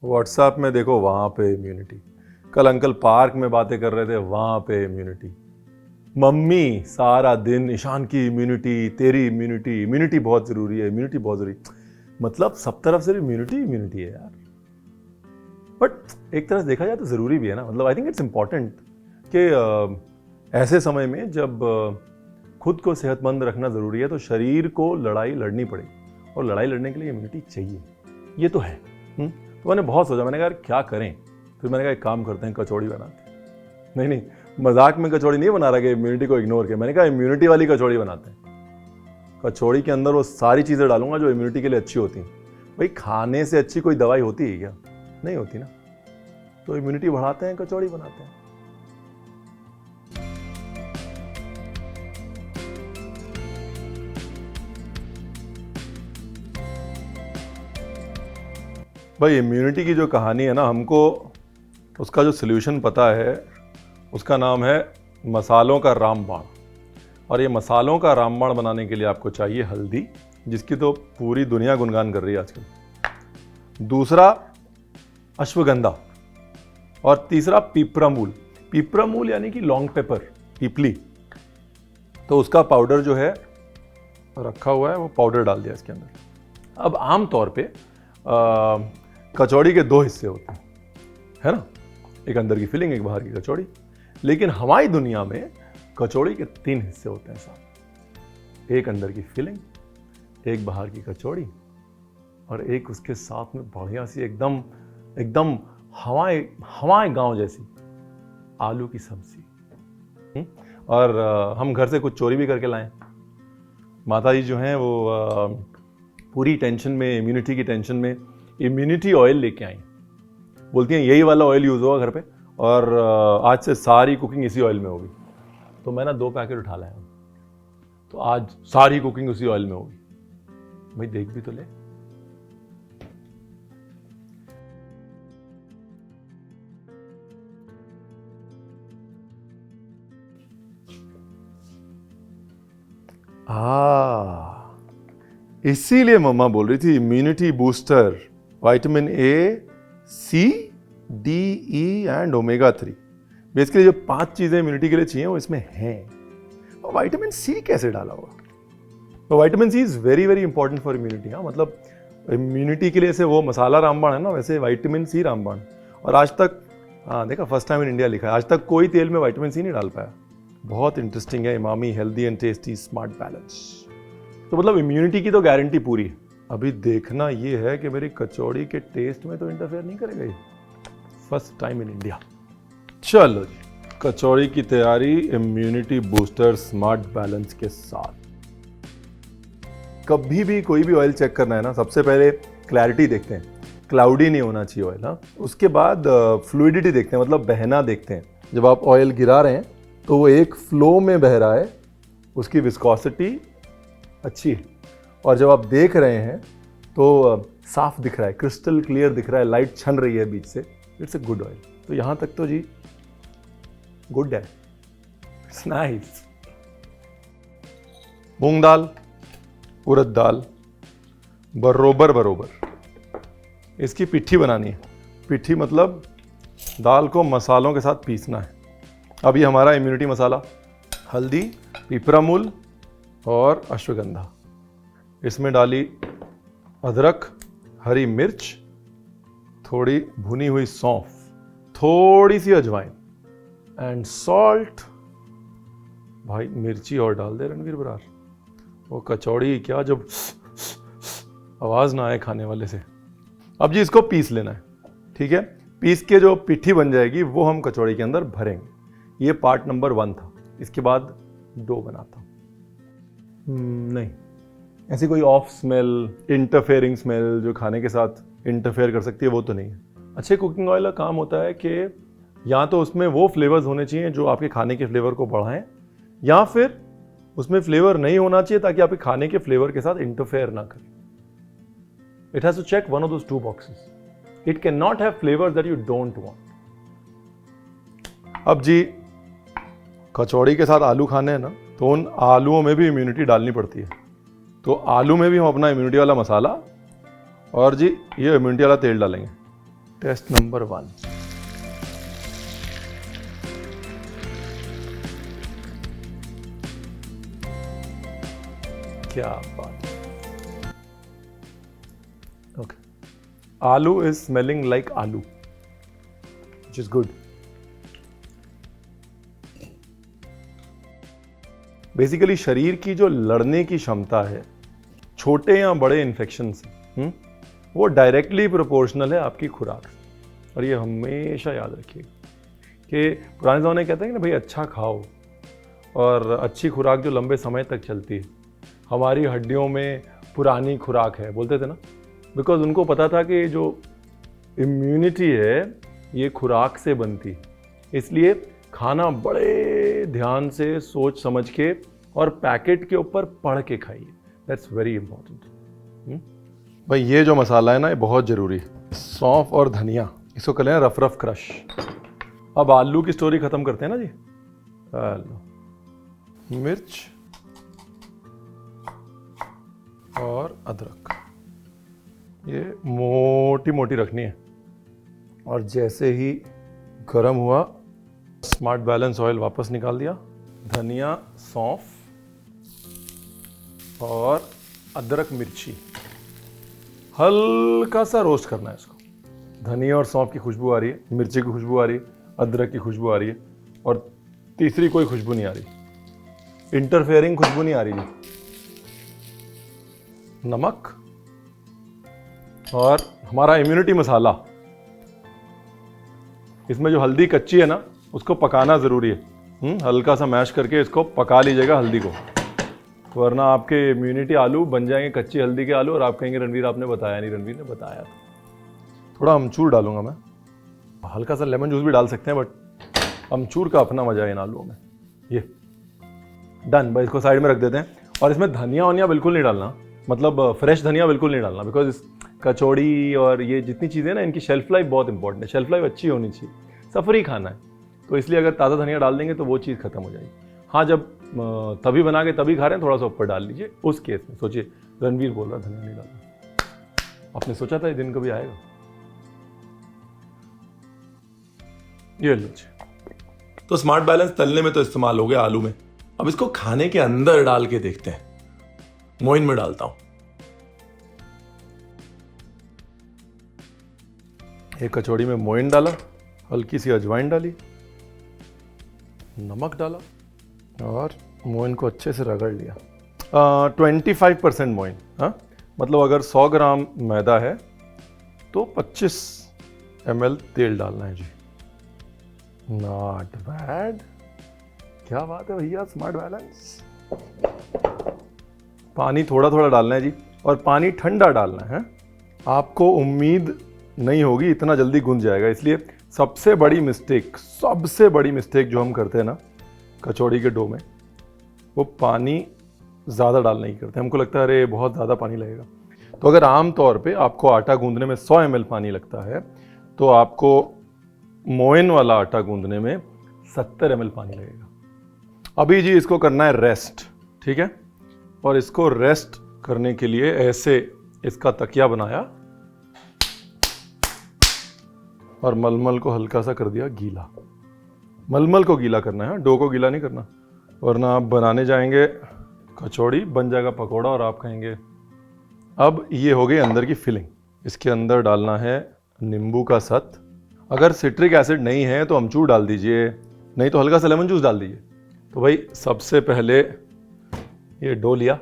WhatsApp में देखो वहाँ पे इम्यूनिटी, कल अंकल पार्क में बातें कर रहे थे वहाँ पे इम्यूनिटी, मम्मी सारा दिन ईशान की इम्यूनिटी, तेरी इम्यूनिटी, इम्यूनिटी बहुत ज़रूरी है, इम्यूनिटी बहुत ज़रूरी। मतलब सब तरफ से इम्यूनिटी इम्यूनिटी है यार। बट एक तरह से देखा जाए तो ज़रूरी भी है ना। मतलब आई थिंक इट्स इम्पॉर्टेंट कि ऐसे समय में जब खुद को सेहतमंद रखना ज़रूरी है तो शरीर को लड़ाई लड़नी पड़ेगी, और लड़ाई लड़ने के लिए इम्यूनिटी चाहिए, ये तो है। तो मैंने बहुत सोचा, मैंने कहा यार क्या करें। फिर मैंने कहा एक काम करते हैं, कचौड़ी बनाते हैं। नहीं, मजाक में कचौड़ी नहीं बना रहा कि इम्यूनिटी को इग्नोर किया, मैंने कहा इम्यूनिटी वाली कचौड़ी बनाते हैं। कचौड़ी के अंदर वो सारी चीज़ें डालूंगा जो इम्यूनिटी के लिए अच्छी होती हैं। भाई खाने से अच्छी कोई दवाई होती है क्या? नहीं होती ना। तो इम्यूनिटी बढ़ाते हैं, कचौड़ी बनाते हैं। भाई इम्यूनिटी की जो कहानी है ना, हमको उसका जो सल्यूशन पता है, उसका नाम है मसालों का रामबाण। और ये मसालों का रामबाण बनाने के लिए आपको चाहिए हल्दी, जिसकी तो पूरी दुनिया गुणगान कर रही है आजकल। दूसरा अश्वगंधा, और तीसरा पीपरामूल। पीपरामूल यानी कि लॉन्ग पेपर, पीपली। तो उसका पाउडर जो है रखा हुआ है, वो पाउडर डाल दिया इसके अंदर। अब आम तौर पे कचौड़ी के 2 हिस्से होते हैं, है ना, एक अंदर की फिलिंग, एक बाहर की कचौड़ी। लेकिन हमारी दुनिया में कचौड़ी के 3 हिस्से होते हैं साहब, एक अंदर की फिलिंग, एक बाहर की कचौड़ी, और एक उसके साथ में बढ़िया सी एकदम एकदम हवाएं गांव जैसी आलू की सब्जी। और हम घर से कुछ चोरी भी करके लाएं। माता जी जो हैं वो पूरी टेंशन में, इम्यूनिटी की टेंशन में इम्यूनिटी ऑयल लेके आई। बोलती हैं यही वाला ऑयल यूज़ होगा घर पे, और आज से सारी कुकिंग इसी ऑयल में होगी। तो मैं ना 2 पैकेट उठा लाया हूँ, तो आज सारी कुकिंग उसी ऑयल में होगी। भाई देख भी तो ले। इसीलिए मम्मा बोल रही थी immunity booster, vitamin A, C, D, E and omega 3। Basically जो 5 चीजें इम्यूनिटी के लिए चाहिए वो इसमें हैं। और विटामिन सी कैसे डाला होगा? तो vitamin C is very very important for immunity. हाँ, मतलब इम्यूनिटी के लिए से वो मसाला रामबाण है ना, वैसे विटामिन सी रामबाण। और आज तक, हाँ देखा, फर्स्ट टाइम इन इंडिया लिखा है, आज तक कोई तेल में विटामिन सी नहीं डाल पाया। बहुत इंटरेस्टिंग है। Emami, healthy and tasty, smart balance. तो मतलब इम्यूनिटी की तो गारंटी पूरी है। अभी देखना ये है कि मेरी कचौड़ी के टेस्ट में तो इंटरफेयर नहीं करेगा ये। First time in India. चलो जी, कचौड़ी की तैयारी इम्यूनिटी बूस्टर स्मार्ट बैलेंस के साथ। कभी भी कोई भी ऑयल चेक करना है ना, सबसे पहले क्लैरिटी देखते हैं, क्लाउडी नहीं होना चाहिए ऑयल। हाँ, उसके बाद फ्लूइडिटी देखते हैं, मतलब बहना देखते हैं। जब आप ऑयल गिरा रहे हैं तो वो एक फ्लो में बह रहा है, उसकी विस्कोसिटी अच्छी है। और जब आप देख रहे हैं तो साफ दिख रहा है, क्रिस्टल क्लियर दिख रहा है, लाइट छन रही है बीच से, इट्स ए गुड ऑयल। तो यहां तक तो जी गुड है, इट्स नाइस। मूंग दाल, उड़द दाल बरोबर बरोबर इसकी पिट्ठी बनानी है। पिट्ठी मतलब दाल को मसालों के साथ पीसना है। अब ये हमारा इम्यूनिटी मसाला, हल्दी, पीपरामूल और अश्वगंधा। इसमें डाली अदरक, हरी मिर्च, थोड़ी भुनी हुई सौंफ, थोड़ी सी अजवाइन एंड सॉल्ट। भाई मिर्ची और डाल दे रणवीर बरार, वो कचौड़ी क्या जब आवाज ना आए खाने वाले से। अब जी इसको पीस लेना है, ठीक है। पीस के जो पिट्ठी बन जाएगी वो हम कचौड़ी के अंदर भरेंगे। ये पार्ट नंबर 1 था। इसके बाद डो बनाता हूं। नहीं, ऐसी कोई ऑफ स्मेल, इंटरफेयरिंग स्मेल जो खाने के साथ इंटरफेयर कर सकती है वो तो नहीं है। अच्छे कुकिंग ऑयल का काम होता है कि या तो उसमें वो फ्लेवर्स होने चाहिए जो आपके खाने के फ्लेवर को बढ़ाएं, या फिर उसमें फ्लेवर नहीं होना चाहिए ताकि आपके खाने के फ्लेवर के साथ इंटरफेयर ना करें। It has to check one of those 2 boxes. It can not have flavours that you don't want. अब जी कचौड़ी के साथ आलू खाने हैं ना, तो उन आलूओं में भी इम्यूनिटी डालनी पड़ती है। तो आलू में भी हम अपना इम्यूनिटी वाला मसाला और जी ये इम्यूनिटी वाला तेल डालेंगे। Test number 1। क्या बात है। ओके, आलू इज स्मेलिंग लाइक आलू, विच इज गुड। बेसिकली शरीर की जो लड़ने की क्षमता है छोटे या बड़े इन्फेक्शन से, वो डायरेक्टली प्रोपोर्शनल है आपकी खुराक से। और ये हमेशा याद रखिए कि पुराने ज़माने कहते हैं कि ना भाई अच्छा खाओ, और अच्छी खुराक जो लंबे समय तक चलती है। हमारी हड्डियों में पुरानी खुराक है बोलते थे ना, बिकॉज उनको पता था कि जो इम्यूनिटी है ये खुराक से बनती है। इसलिए खाना बड़े ध्यान से सोच समझ के और पैकेट के ऊपर पढ़ के खाइए। That's very important. भाई ये जो मसाला है ना ये बहुत ज़रूरी है। सौंफ और धनिया, इसको कर लें रफ रफ क्रश। अब आलू की स्टोरी ख़त्म करते हैं ना जी। आलू, मिर्च और अदरक, ये मोटी मोटी रखनी है। और जैसे ही गर्म हुआ, स्मार्ट बैलेंस ऑयल वापस निकाल दिया। धनिया, सौंफ और अदरक मिर्ची, हल्का सा रोस्ट करना है इसको। धनिया और सौंफ की खुशबू आ रही है, मिर्ची की खुशबू आ रही है, अदरक की खुशबू आ रही है, और तीसरी कोई खुशबू नहीं आ रही, इंटरफेयरिंग खुशबू नहीं आ रही जी। नमक और हमारा इम्यूनिटी मसाला। इसमें जो हल्दी कच्ची है ना उसको पकाना ज़रूरी है। हल्का सा मैश करके इसको पका लीजिएगा हल्दी को, वरना आपके इम्यूनिटी आलू बन जाएंगे कच्ची हल्दी के आलू, और आप कहेंगे रणवीर आपने बताया नहीं। रणवीर ने बताया था। थोड़ा अमचूर डालूंगा मैं, हल्का सा लेमन जूस भी डाल सकते हैं, बट अमचूर का अपना मजा है इन आलूओं में। ये डन, भाई इसको साइड में रख देते हैं। और इसमें धनिया वनिया बिल्कुल नहीं डालना, मतलब फ्रेश धनिया बिल्कुल नहीं डालना, बिकॉज इस कचौड़ी और ये जितनी चीज़ें ना इनकी शेल्फ लाइफ बहुत इंपॉर्टेंट है। शेल्फ लाइफ अच्छी होनी चाहिए, सफरी खाना है, तो इसलिए अगर ताज़ा धनिया डाल देंगे तो वो चीज़ खत्म हो जाएगी। हाँ, जब तभी बना के तभी खा रहे हैं थोड़ा सा ऊपर डाल लीजिए। उस केस में सोचिए, रणवीर बोल रहा धनिया नहीं डालना, आपने सोचा था ये दिन कभी आएगा? ये लो जी। तो स्मार्ट बैलेंस तलने में तो इस्तेमाल हो गया आलू में, अब इसको खाने के अंदर डाल के देखते हैं। मोइन में डालता हूं। एक कचौड़ी में मोइन डाला, हल्की सी अजवाइन डाली, नमक डाला और मोइन को अच्छे से रगड़ लिया। 25% मोइन। हाँ, मतलब अगर 100 ग्राम मैदा है तो 25 ml तेल डालना है जी। नॉट बैड, क्या बात है भैया, स्मार्ट बैलेंस। पानी थोड़ा थोड़ा डालना है जी, और पानी ठंडा डालना है। आपको उम्मीद नहीं होगी इतना जल्दी गुंज जाएगा, इसलिए सबसे बड़ी मिस्टेक जो हम करते हैं ना कचौड़ी के डो में, वो पानी ज़्यादा डालने की करते हैं। हमको लगता है अरे बहुत ज़्यादा पानी लगेगा। तो अगर आम तौर पे आपको आटा गूंदने में 100 ml पानी लगता है, तो आपको मोइन वाला आटा गूंदने में 70 ml पानी लगेगा। अभी जी इसको करना है रेस्ट, ठीक है। और इसको रेस्ट करने के लिए ऐसे इसका तकिया बनाया और मलमल को हल्का सा कर दिया गीला। मलमल को गीला करना है, डो को गीला नहीं करना, वरना आप बनाने जाएंगे कचौड़ी बन जाएगा पकोड़ा और आप कहेंगे। अब ये हो गई अंदर की फिलिंग। इसके अंदर डालना है नींबू का सत। अगर सिट्रिक एसिड नहीं है तो अमचूर डाल दीजिए, नहीं तो हल्का सा लेमन जूस डाल दीजिए। तो भाई सबसे पहले ये डो लिया,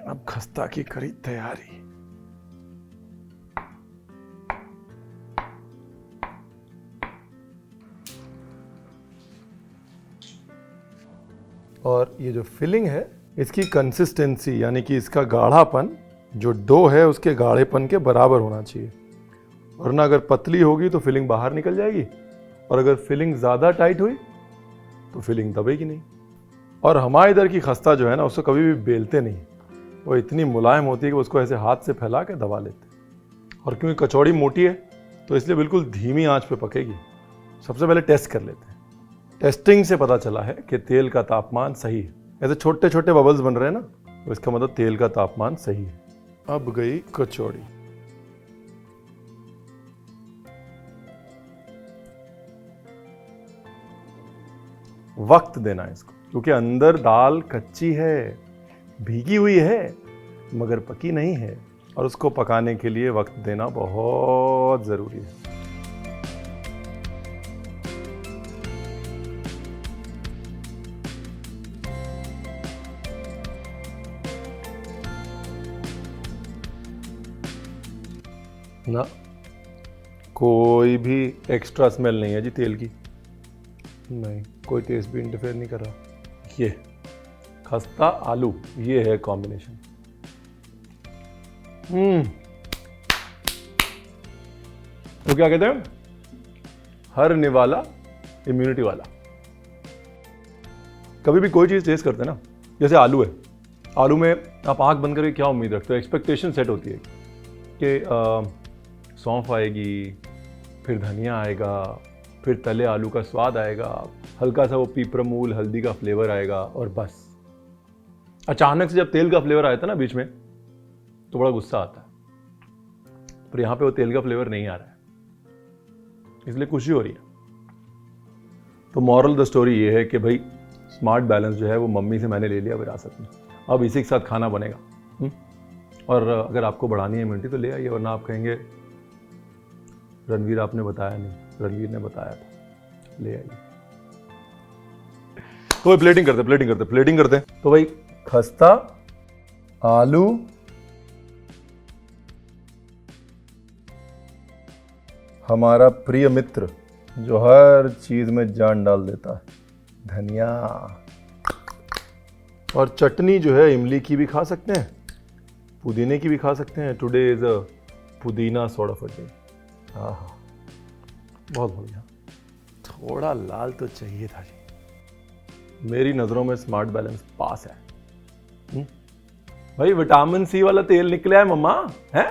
अब खस्ता की करी तैयारी। और ये जो फिलिंग है इसकी कंसिस्टेंसी यानी कि इसका गाढ़ापन जो डो है उसके गाढ़ेपन के बराबर होना चाहिए, वरना अगर पतली होगी तो फिलिंग बाहर निकल जाएगी, और अगर फिलिंग ज़्यादा टाइट हुई तो फिलिंग दबेगी नहीं। और हमारे इधर की खस्ता जो है ना उसको कभी भी बेलते नहीं, वो इतनी मुलायम होती है कि उसको ऐसे हाथ से फैला के दबा लेते। और क्योंकि कचौड़ी मोटी है तो इसलिए बिल्कुल धीमी आंच पे पकेगी। सबसे पहले टेस्ट कर लेते हैं। टेस्टिंग से पता चला है कि तेल का तापमान सही है। ऐसे छोटे छोटे बबल्स बन रहे हैं ना, तो इसका मतलब तेल का तापमान सही है। अब गई कचौड़ी। वक्त देना है इसको, क्योंकि अंदर दाल कच्ची है, भीगी हुई है, मगर पकी नहीं है, और उसको पकाने के लिए वक्त देना बहुत ज़रूरी है। ना कोई भी एक्स्ट्रा स्मेल नहीं है जी तेल की, नहीं, कोई टेस्ट भी इंटरफेयर नहीं कर रहा। ये खस्ता आलू, ये है कॉम्बिनेशन। तो क्या कहते हैं, हर निवाला इम्यूनिटी वाला। कभी भी कोई चीज़ टेस्ट करते हैं ना, जैसे आलू है, आलू में आप आंख बंद करके क्या उम्मीद रखते हो, एक्सपेक्टेशन सेट होती है कि सौंफ आएगी, फिर धनिया आएगा, फिर तले आलू का स्वाद आएगा, हल्का सा वो पीपरमूल हल्दी का फ्लेवर आएगा, और बस अचानक से जब तेल का फ्लेवर आया था ना बीच में, तो बड़ा गुस्सा आता है। पर यहाँ पे वो तेल का फ्लेवर नहीं आ रहा है, इसलिए खुशी हो रही है। तो मॉरल द स्टोरी ये है कि भाई स्मार्ट बैलेंस जो है वो मम्मी से मैंने ले लिया विरासत में, अब इसी के साथ खाना बनेगा। और अगर आपको बढ़ानी है इम्यूनिटी तो ले आइए, वरना आप कहेंगे रणवीर आपने बताया नहीं, रणवीर ने बताया था, ले आइए। तो भाई प्लेटिंग करते। तो भाई खस्ता आलू, हमारा प्रिय मित्र जो हर चीज में जान डाल देता है, धनिया, और चटनी जो है इमली की भी खा सकते हैं, पुदीने की भी खा सकते हैं। टुडे इज अ पुदीना सॉर्ट ऑफ अ डे। हाँ, बहुत बढ़िया। थोड़ा लाल तो चाहिए था जी। मेरी नज़रों में स्मार्ट बैलेंस पास है। भाई विटामिन सी वाला तेल निकला है मम्मा, है?